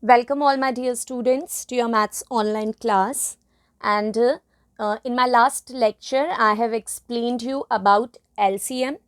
Welcome all my dear students to your maths online class. And in my last lecture, I have explained you about LCM,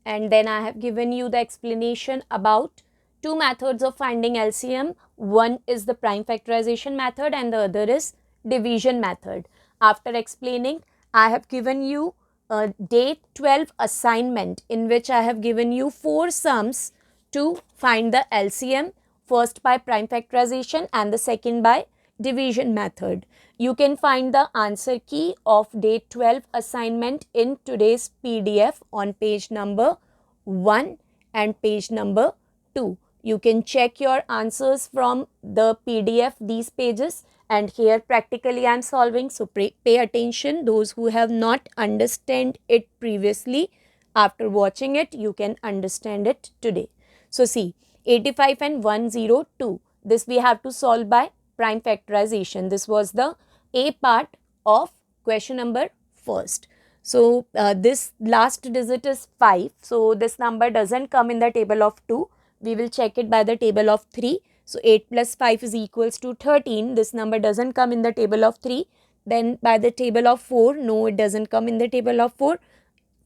and then I have given you the explanation about two methods of finding LCM. One is the prime factorization method and the other is division method. After explaining, I have given you a day 12 assignment in which I have given you 4 sums to find the LCM, first by prime factorization and the second by division method. You can find the answer key of day 12 assignment in today's PDF on page number 1 and page number 2. You can check your answers from the PDF, these pages, and here practically I am solving, so pay attention. Those who have not understand it previously, after watching it you can understand it today. So see, 85 and 102, this we have to solve by prime factorization. This was the A part of question number first. So this last digit is 5. So this number doesn't come in the table of 2. We will check it by the table of 3. So 8 plus 5 is equals to 13. This number doesn't come in the table of 3. Then by the table of 4, no, it doesn't come in the table of 4.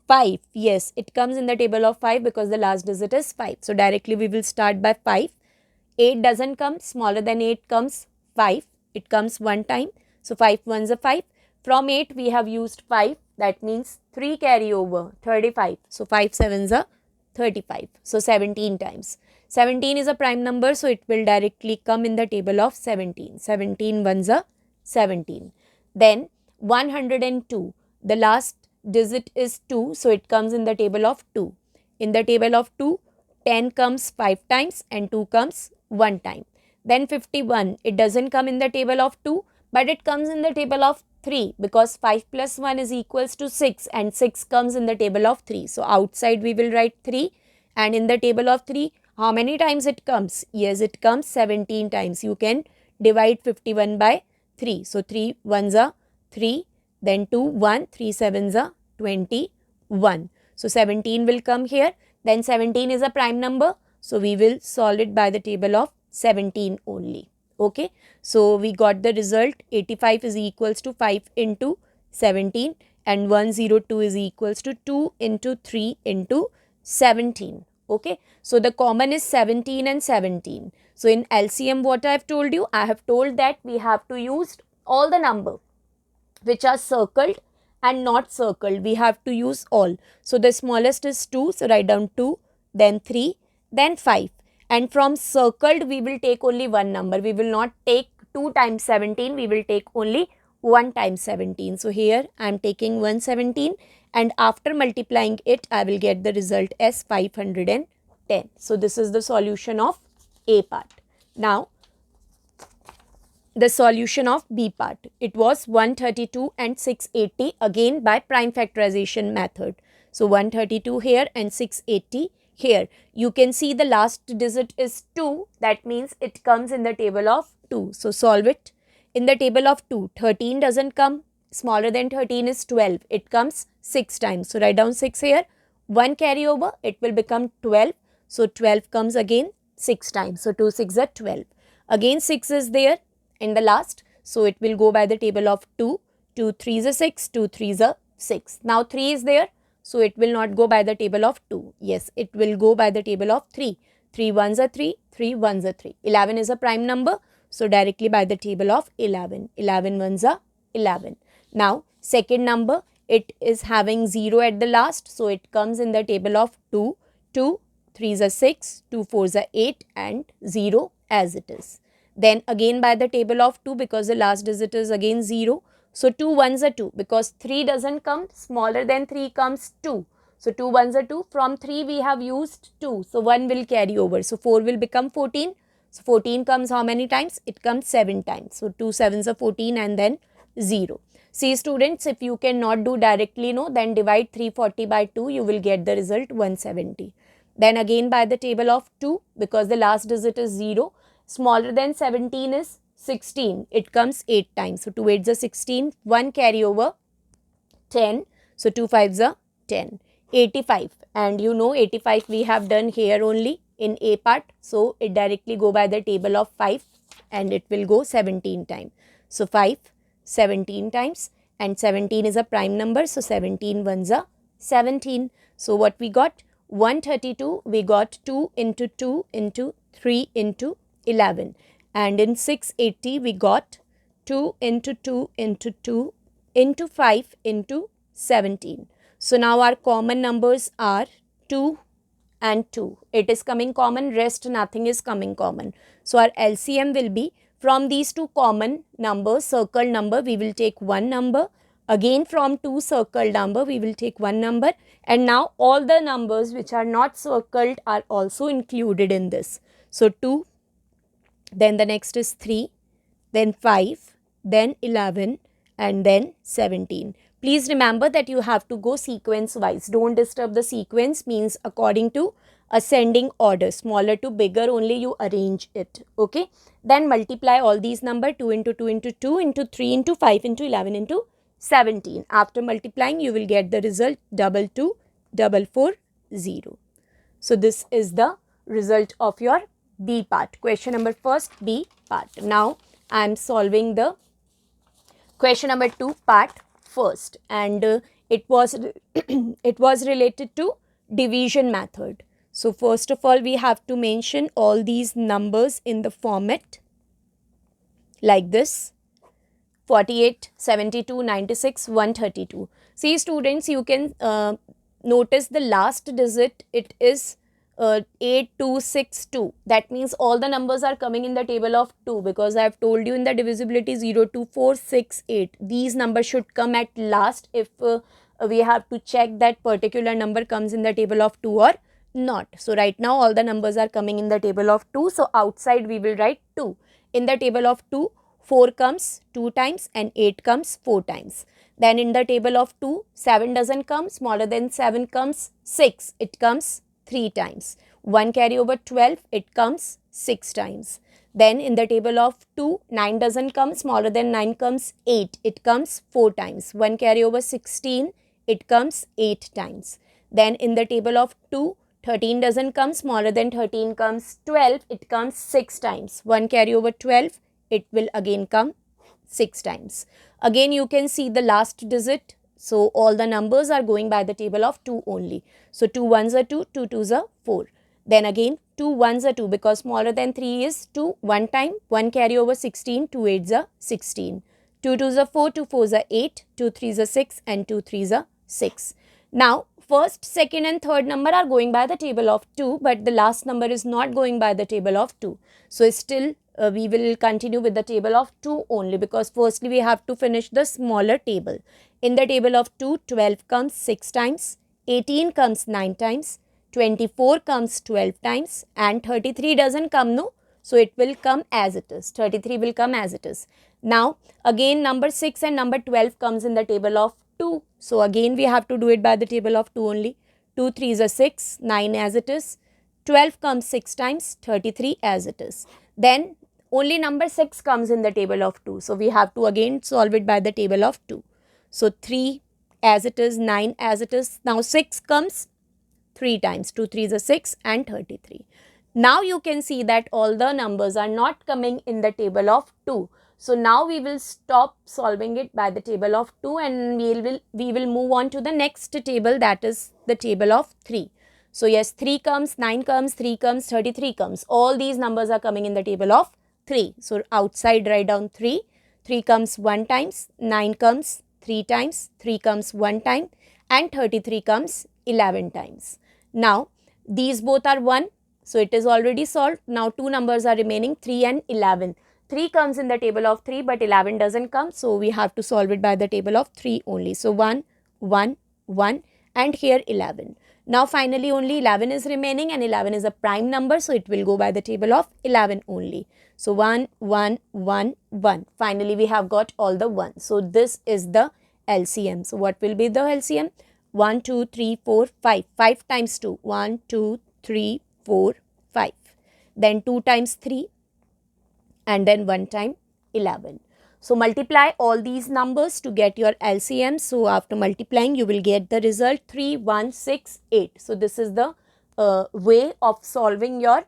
5, yes, it comes in the table of 5 because the last digit is 5. So directly we will start by 5. 8 doesn't come, smaller than 8 comes 5. It comes one time. So 5 ones are 5. From 8 we have used 5. That means 3 carry over, 35. So 5 sevens are 35. So 17 times. 17 is a prime number, so it will directly come in the table of 17. 17 ones are 17. Then 102. The last digit is 2, so it comes in the table of 2. In the table of 2, 10 comes 5 times and 2 comes 1 time. Then 51, it doesn't come in the table of 2, but it comes in the table of 3 because 5 plus 1 is equals to 6 and 6 comes in the table of 3. So outside we will write 3, and in the table of 3, how many times it comes? Yes, it comes 17 times. You can divide 51 by 3. So 3 ones are 3, then 2, 1, 3 sevens are 21. So 17 will come here. Then 17 is a prime number. So we will solve it by the table of 17 only. Okay. So we got the result 85 is equals to 5 into 17 and 102 is equals to 2 into 3 into 17. Okay. So the common is 17 and 17. So in LCM what I have told you, I have told that we have to use all the number which are circled and not circled. We have to use all. So the smallest is 2. So write down 2, then 3, then 5. And from circled we will take only one number. We will not take 2 times 17. We will take only 1 times 17. So here I am taking 117, and after multiplying it I will get the result as 510. So this is the solution of A part. Now the solution of B part. It was 132 and 680 again by prime factorization method. So 132 here and 680 here. You can see the last digit is 2. That means it comes in the table of 2. So solve it. In the table of 2, 13 doesn't come. Smaller than 13 is 12. It comes 6 times. So write down 6 here. 1 carry over. It will become 12. So 12 comes again 6 times. So 2 6 are 12. Again 6 is there in the last. So it will go by the table of 2. 2 3s are 6. 2 3s are 6. Now 3 is there. So it will not go by the table of 2. Yes, it will go by the table of 3. 3 ones are 3. 3 ones are 3. 11 is a prime number. So directly by the table of 11. 11 ones are 11. Now second number, it is having 0 at the last. So it comes in the table of 2. 2 3s are 6. 2 4s are 8 and 0 as it is. Then again by the table of 2 because the last digit is again 0. So 2 ones are 2 because 3 doesn't come. Smaller than 3 comes 2. So 2 ones are 2. From 3 we have used 2. So 1 will carry over. So 4 will become 14. So 14 comes how many times? It comes 7 times. So 2 sevens are 14 and then 0. See students, if you cannot do directly, no, then divide 340 by 2. You will get the result 170. Then again by the table of 2 because the last digit is 0. Smaller than 17 is 16. It comes 8 times. So 2 8s are 16. 1 carry over 10. So 2 5s are 10. 85. And you know 85 we have done here only in A part. So it directly go by the table of 5. and it will go 17 times. So 5 17 times, and 17 is a prime number, so 17 ones are 17. So what we got? 132, we got 2 into 2 into 3 into 11, and in 680 we got 2 into 2 into 2 into 5 into 17. So now our common numbers are 2 and 2. It is coming common, rest nothing is coming common. So our LCM will be, from these two common numbers, circled number, we will take one number. Again from two circled number, we will take one number. And now all the numbers which are not circled are also included in this. So 2, then the next is 3, then 5, then 11, and then 17. Please remember that you have to go sequence wise. Don't disturb the sequence, means according to ascending order, smaller to bigger only you arrange it. Okay. Then multiply all these number, 2 into 2 into 2 into 3 into 5 into 11 into 17. After multiplying you will get the result 22440. So this is the result of your B part. Question number first, B part. Now I am solving the question number 2 part first, and it was it was related to division method. So first of all we have to mention all these numbers in the format like this: 48, 72, 96, 132. See students, you can notice the last digit, it is 8262. That means all the numbers are coming in the table of 2, because I have told you in the divisibility 0, 2, 4, 6, 8. These numbers should come at last if we have to check that particular number comes in the table of 2 or not. So right now all the numbers are coming in the table of 2. So outside we will write 2. In the table of 2, 4 comes 2 times and 8 comes 4 times. Then in the table of 2, 7 doesn't come, smaller than 7 comes 6. It comes 3 times. 1 carry over 12, it comes 6 times. Then in the table of 2, 9 doesn't come, smaller than 9 comes 8. It comes 4 times. 1 carry over 16, it comes 8 times. Then in the table of 2, 13 doesn't come, smaller than 13 comes 12. It comes 6 times. 1 carry over 12, it will again come 6 times. Again you can see the last digit. So all the numbers are going by the table of 2 only. So 2 ones are 2, 2 twos are 4. Then again 2 ones are 2, because smaller than 3 is 2 one time. 1 carry over 16, 2 eights are 16. 2 twos are 4, 2 fours are 8, 2 threes are 6, and 2 threes are 6. Now first, second and third number are going by the table of 2, but the last number is not going by the table of 2. So still we will continue with the table of 2 only, because firstly we have to finish the smaller table. In the table of 2, 12 comes 6 times, 18 comes 9 times, 24 comes 12 times, and 33 doesn't come, no. So it will come as it is. 33 will come as it is. Now again number 6 and number 12 comes in the table of 2. So again we have to do it by the table of 2 only. 2 threes are 6, 9 as it is. 12 comes 6 times, 33 as it is. Then only number 6 comes in the table of 2. So we have to again solve it by the table of 2. So 3 as it is, 9 as it is. Now 6 comes 3 times. 2 threes are 6 and 33. Now you can see that all the numbers are not coming in the table of 2. So now we will stop solving it by the table of 2, and we will move on to the next table, that is the table of 3. So yes, 3 comes, 9 comes, 3 comes, 33 comes. All these numbers are coming in the table of 3. So outside write down 3. 3 comes 1 times, 9 comes 3 times, 3 comes 1 time, and 33 comes 11 times. Now these both are 1. So it is already solved. Now two numbers are remaining, 3 and 11. 3 comes in the table of 3, but 11 doesn't come. So we have to solve it by the table of 3 only. So 1, 1, 1, and here 11. Now finally only 11 is remaining, and 11 is a prime number. So it will go by the table of 11 only. So 1, 1, 1, 1. Finally we have got all the 1. So this is the LCM. So what will be the LCM? 1, 2, 3, 4, 5. 5 times 2. 1, 2, 3, 4, 5. Then 2 times 3. And then 1 time 11. So multiply all these numbers to get your LCM. So after multiplying you will get the result 3168. So this is the way of solving your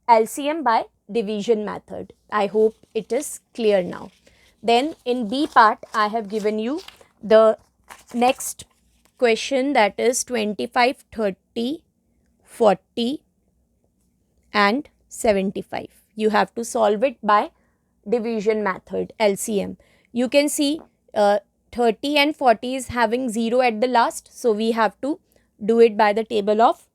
LCM by division method. I hope it is clear now. Then in B part, I have given you the next question, that is 25, 30, 40 and 75. You have to solve it by division method, LCM. You can see 30 and 40 is having 0 at the last, so we have to do it by the table of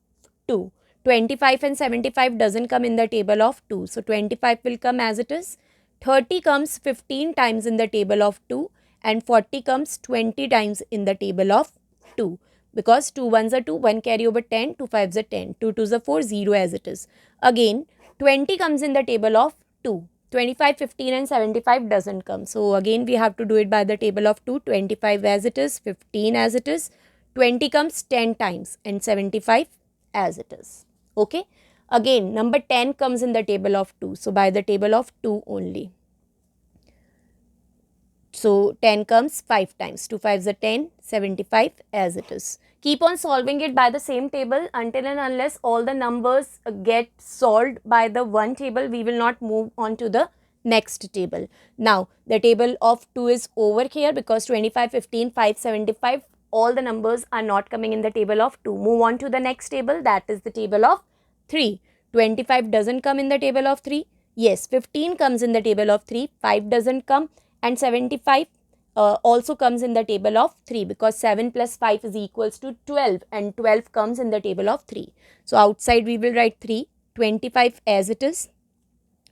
2. 25 and 75 doesn't come in the table of 2, so 25 will come as it is. 30 comes 15 times in the table of 2 and 40 comes 20 times in the table of 2, because 2 ones are 2, 1 carry over 10, 2 fives are 10, 2 twos are 4, 0 as it is. Again 20 comes in the table of 2. 25, 15 and 75 doesn't come. So again we have to do it by the table of 2. 25 as it is, 15 as it is, 20 comes 10 times and 75 as it is. Okay. Again number 10 comes in the table of 2. So by the table of 2 only. So 10 comes 5 times. 2 5s are 10, 75 as it is. Keep on solving it by the same table until and unless all the numbers get solved by the one table. We will not move on to the next table. Now the table of 2 is over here because 25, 15, 5, 75, all the numbers are not coming in the table of 2. Move on to the next table, that is the table of 3. 25 doesn't come in the table of 3. Yes, 15 comes in the table of 3. 5 doesn't come. And 75 also comes in the table of 3 because 7 plus 5 is equals to 12 and 12 comes in the table of 3. So outside we will write 3, 25 as it is.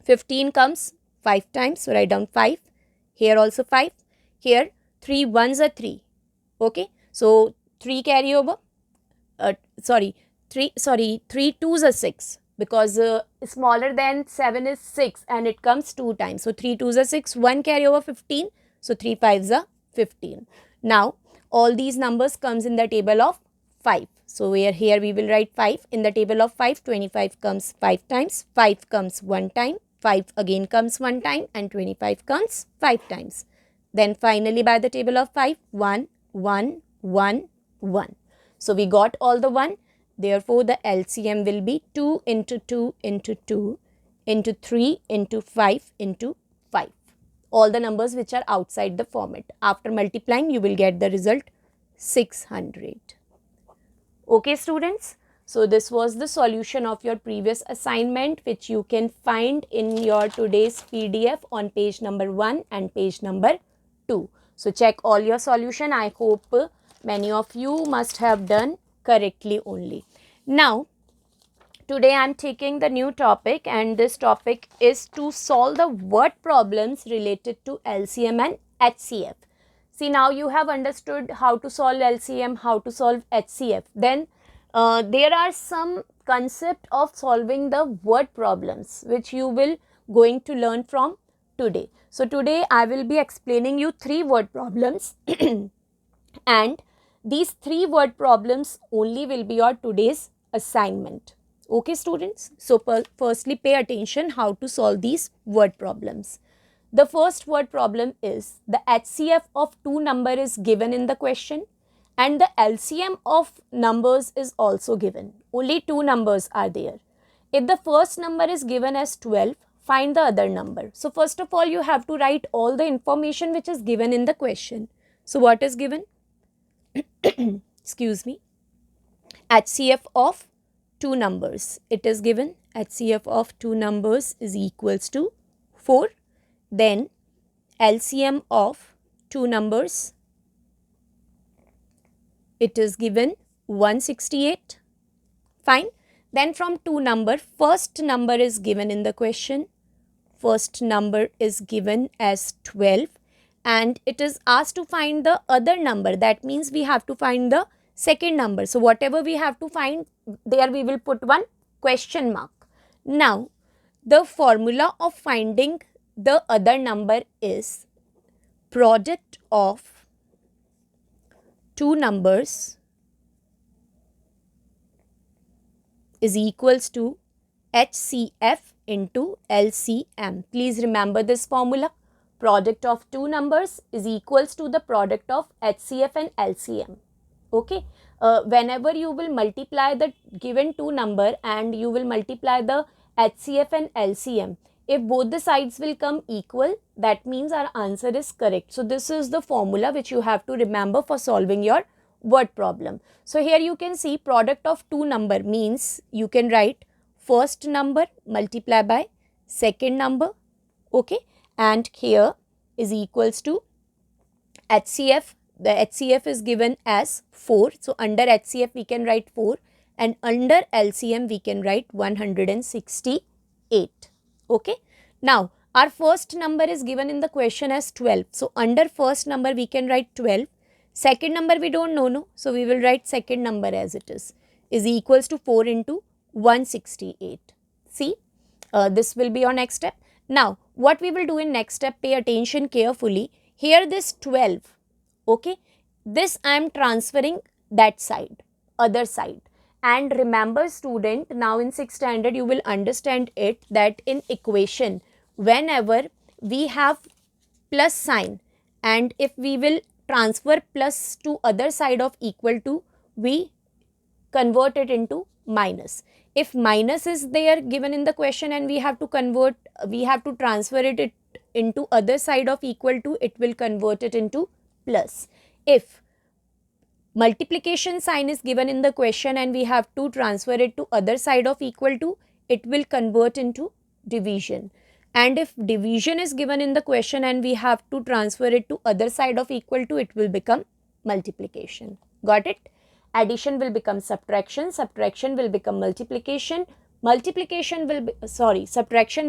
15 comes 5 times, so write down 5. Here also 5. Here 3 ones are 3. Okay, so 3 carry over. 3 twos are 6 because smaller than 7 is 6 and it comes 2 times. So 3 twos are 6, 1 carry over 15. So 3 fives are 15. Now all these numbers comes in the table of 5. So here we will write 5. In the table of 5, 25 comes 5 times, 5 comes 1 time, 5 again comes 1 time and 25 comes 5 times. Then finally by the table of 5, 1, 1, 1, 1. So we got all the 1. Therefore, the LCM will be 2 into 2 into 2 into 3 into 5 into 5. All the numbers which are outside the format. After multiplying, you will get the result 600. Okay, students. So, this was the solution of your previous assignment which you can find in your today's PDF on page number 1 and page number 2. So, check all your solution. I hope many of you must have done correctly only. Now, today I am taking the new topic and this topic is to solve the word problems related to LCM and HCF. See, now you have understood how to solve LCM, how to solve HCF. Then there are some concept of solving the word problems which you will going to learn from today. So, today I will be explaining you 3 word problems and these 3 word problems only will be your today's assignment. Okay, students. So, firstly pay attention how to solve these word problems. The first word problem is the HCF of 2 number is given in the question and the LCM of numbers is also given. Only 2 numbers are there. If the first number is given as 12, find the other number. So, first of all you have to write all the information which is given in the question. So, what is given? Excuse me. HCF of 2 numbers. It is given HCF of 2 numbers is equals to 4. Then LCM of 2 numbers. It is given 168. Fine. Then from 2 number, first number is given in the question. First number is given as 12 and it is asked to find the other number. That means we have to find the second number. So, whatever we have to find, there we will put one question mark. Now, the formula of finding the other number is product of 2 numbers is equals to HCF into LCM. Please remember this formula. Product of 2 numbers is equals to the product of HCF and LCM. Okay. Whenever you will multiply the given 2 number and you will multiply the HCF and LCM. If both the sides will come equal, that means our answer is correct. So this is the formula which you have to remember for solving your word problem. So here you can see product of two number means you can write first number multiply by second number, okay, and here is equals to HCF. The HCF is given as 4. So under HCF we can write 4 and under LCM we can write 168. Okay. Now our first number is given in the question as 12. So under first number we can write 12. Second number we don't know, no. So we will write second number as it is equals to 4 into 168. See, this will be our next step. Now what we will do in next step, pay attention carefully. Here this 12, okay, this I am transferring that side, other side. And remember student, now in 6th standard you will understand it that in equation, whenever we have plus sign and if we will transfer plus to other side of equal to, we convert it into minus. If minus is there given in the question and we have to convert, we have to transfer it into other side of equal to, it will convert it into plus. If multiplication sign is given in the question and we have to transfer it to other side of equal to, it will convert into division. And if division is given in the question and we have to transfer it to other side of equal to, it will become multiplication. Got it? Addition will become subtraction, subtraction will become multiplication, subtraction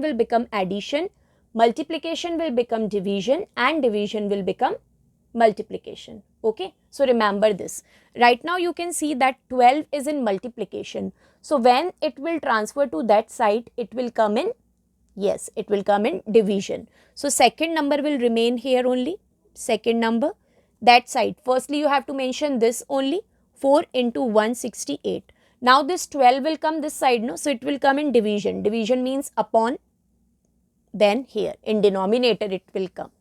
will become addition, multiplication will become division and division will become multiplication. Okay, so remember this. Right now you can see that 12 is in multiplication. So when it will transfer to that side, it will come in, yes, it will come in division. So second number will remain here only, second number, that side. Firstly you have to mention this only, 4 into 168. Now this 12 will come this side, no? So it will come in division. Division means upon, then here in denominator it will come.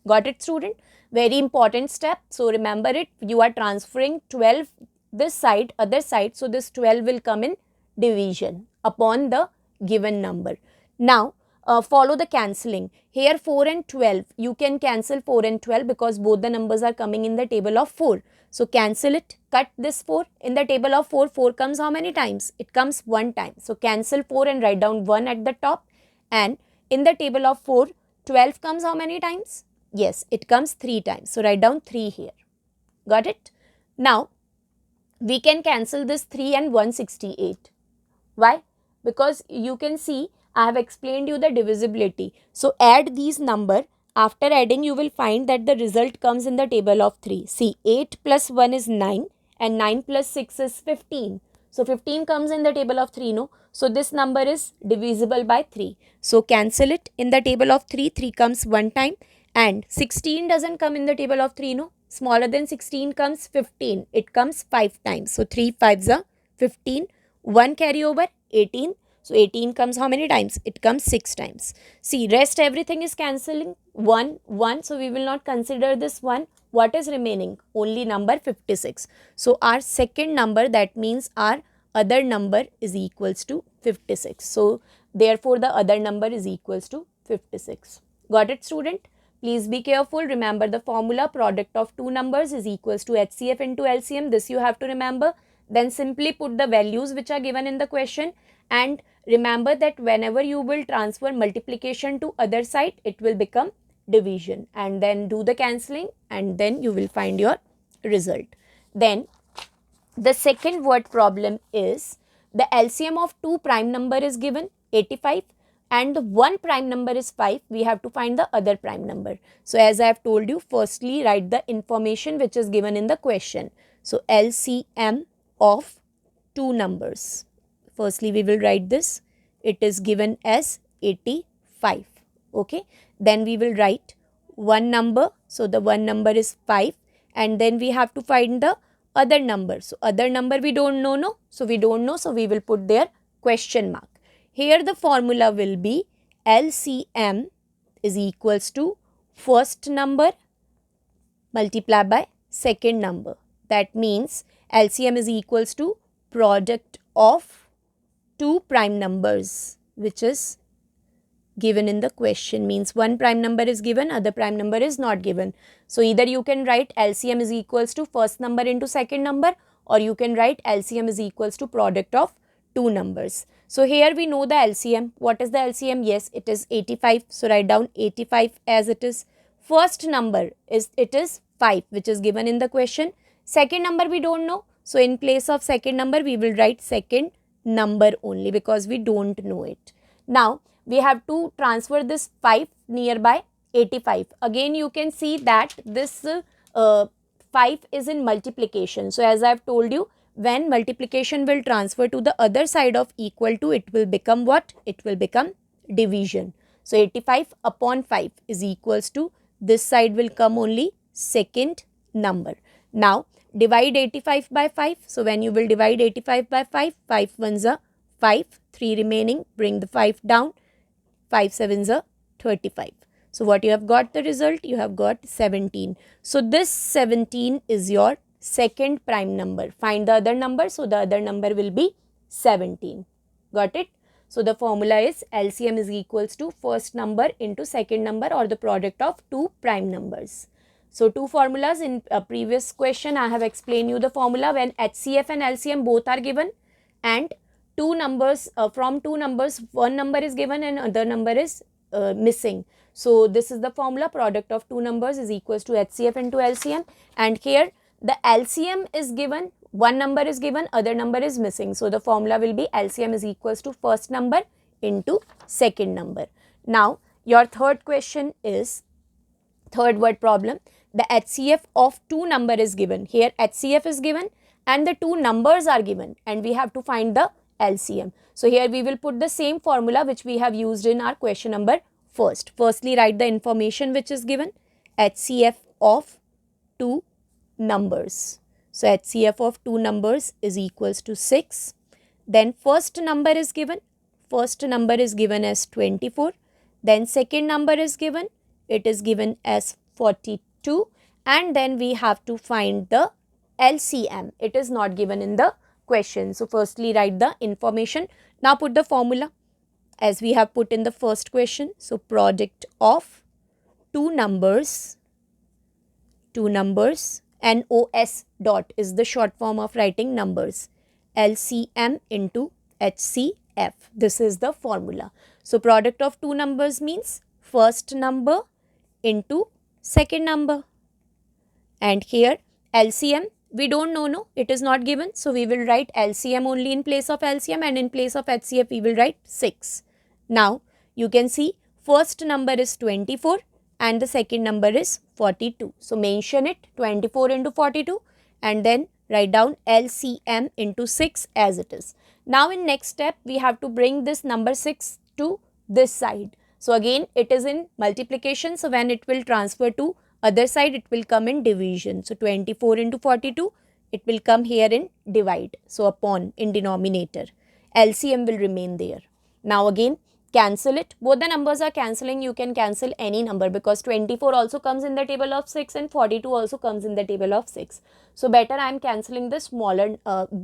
Got it student? Very important step. So remember it, you are transferring 12 this side, other side. So this 12 will come in division upon the given number. Now follow the cancelling. Here 4 and 12, you can cancel 4 and 12 because both the numbers are coming in the table of 4. So cancel it, cut this 4. In the table of 4, 4 comes how many times? It comes 1 time. So cancel 4 and write down 1 at the top. And in the table of 4, 12 comes how many times? Yes, it comes 3 times. So write down 3 here. Got it? Now we can cancel this 3 and 168. Why? Because you can see I have explained you the divisibility. So add these number. After adding you will find that the result comes in the table of 3. See, 8 plus 1 is 9 and 9 plus 6 is 15. So 15 comes in the table of 3, no? So this number is divisible by 3. So cancel it. In the table of 3, 3 comes 1 time and 16 doesn't come in the table of 3, no? Smaller than 16 comes 15. It comes 5 times. So 3 5s are 15. 1 carry over 18. So 18 comes how many times? It comes 6 times. See, rest everything is cancelling. 1, 1. So we will not consider this 1. What is remaining? Only number 56. So our second number, that means our other number is equals to 56. So therefore the other number is equals to 56. Got it student? Please be careful. Remember the formula, product of two numbers is equals to HCF into LCM. This you have to remember. Then simply put the values which are given in the question and remember that whenever you will transfer multiplication to other side, it will become division and then do the cancelling and then you will find your result. Then the second word problem is the LCM of two prime number is given 85 and the one prime number is 5. We have to find the other prime number. So as I have told you, firstly write the information which is given in the question. So LCM of two numbers. Firstly we will write this. It is given as 85. Okay. Then we will write one number. So the one number is 5 and then we have to find the other number. So other number we don't know, no? So we don't know. So we will put there question mark. Here the formula will be LCM is equals to first number multiplied by second number. That means LCM is equals to product of two prime numbers which is given in the question. Means one prime number is given, other prime number is not given. So either you can write LCM is equals to first number into second number, or you can write LCM is equals to product of two numbers. So here we know the LCM. What is the LCM? Yes, it is 85. So write down 85 as it is. First number is 5, which is given in the question. Second number we don't know. So in place of second number we will write second number only, because we don't know it. Now we have to transfer this 5 nearby 85. Again you can see that this 5 is in multiplication. So as I have told you, when multiplication will transfer to the other side of equal to, it will become what? It will become division. So 85 upon 5 is equals to, this side will come only second number. Now divide 85 by 5. So when you will divide 85 by 5, 5 ones are 5, 3 remaining, bring the 5 down, 5 sevens are 35. So what you have got the result? You have got 17. So this 17 is your second prime number. Find the other number. So the other number will be 17. Got it? So the formula is LCM is equals to first number into second number, or the product of two prime numbers. So two formulas in a previous question I have explained you the formula when HCF and LCM both are given, and two numbers from two numbers one number is given and other number is missing. So this is the formula, product of two numbers is equals to HCF into LCM, and here the LCM is given, one number is given, other number is missing. So the formula will be LCM is equals to first number into second number. Now your third question is third word problem. The HCF of two number is given. Here HCF is given and the two numbers are given, and we have to find the LCM. So here we will put the same formula which we have used in our question number first. Firstly write the information which is given, HCF of two numbers. So HCF of two numbers is equals to 6. Then first number is given. First number is given as 24. Then second number is given. It is given as 42. And then we have to find the LCM. It is not given in the question. So firstly write the information. Now put the formula as we have put in the first question. So product of two numbers, NOS dot is the short form of writing numbers, LCM into HCF. This is the formula. So product of two numbers means first number into second number, and here LCM we don't know, no, it is not given. So we will write LCM only in place of LCM, and in place of HCF we will write 6. Now you can see first number is 24 and the second number is 42. So mention it 24 into 42 and then write down LCM into 6 as it is. Now in next step we have to bring this number 6 to this side. So again it is in multiplication. So when it will transfer to other side, it will come in division. So 24 into 42, it will come here in divide. So upon in denominator. LCM will remain there. Now again cancel it. Both the numbers are cancelling. You can cancel any number because 24 also comes in the table of 6 and 42 also comes in the table of 6. So better I am cancelling the smaller,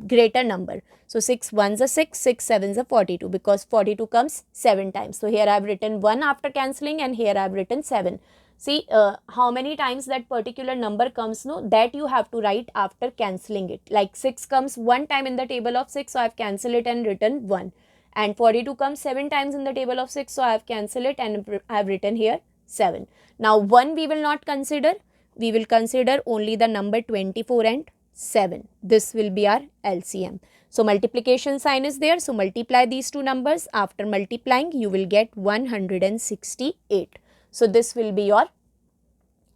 greater number. So 6 ones are 6, 6 sevens are 42 because 42 comes 7 times. So here I have written 1 after cancelling and here I have written 7. See how many times that particular number comes, no, that you have to write after cancelling it. Like 6 comes 1 time in the table of 6, so I have cancelled it and written 1. And 42 comes 7 times in the table of 6, so I have cancelled it and I have written here 7. Now 1 we will not consider, we will consider only the number 24 and 7. This will be our LCM. So multiplication sign is there, so multiply these two numbers. After multiplying you will get 168. So this will be your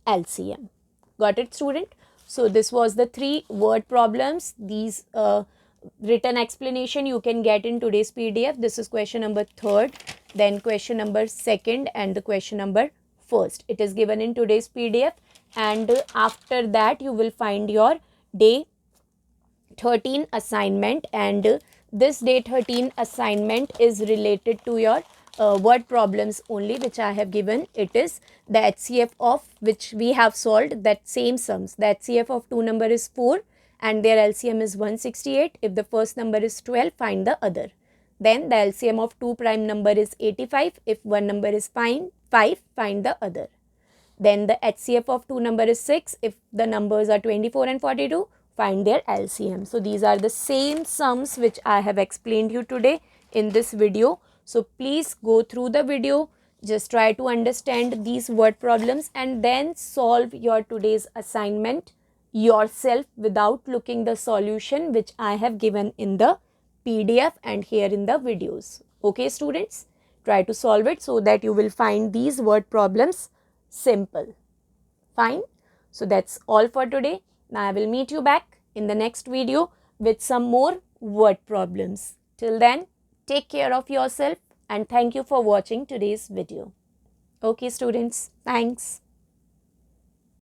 LCM. Got it, student? So this was the 3 word problems. These written explanation you can get in today's PDF. This is question number 3rd, then question number 2nd and the question number 1st. It is given in today's PDF, and after that you will find your day 13 assignment, and this day 13 assignment is related to your word problems only, which I have given. It is the HCF of which we have solved, that same sums. The HCF of two number is 4 and their LCM is 168. If the first number is 12, find the other. Then the LCM of two prime number is 85. If one number is 5, find the other. Then the HCF of two number is 6. If the numbers are 24 and 42, find their LCM. So these are the same sums which I have explained you today in this video. So please go through the video. Just try to understand these word problems and then solve your today's assignment yourself without looking the solution which I have given in the PDF and here in the videos. Okay students, try to solve it so that you will find these word problems simple. Fine. So that's all for today. Now I will meet you back in the next video with some more word problems. Till then, take care of yourself and thank you for watching today's video. Okay students, thanks.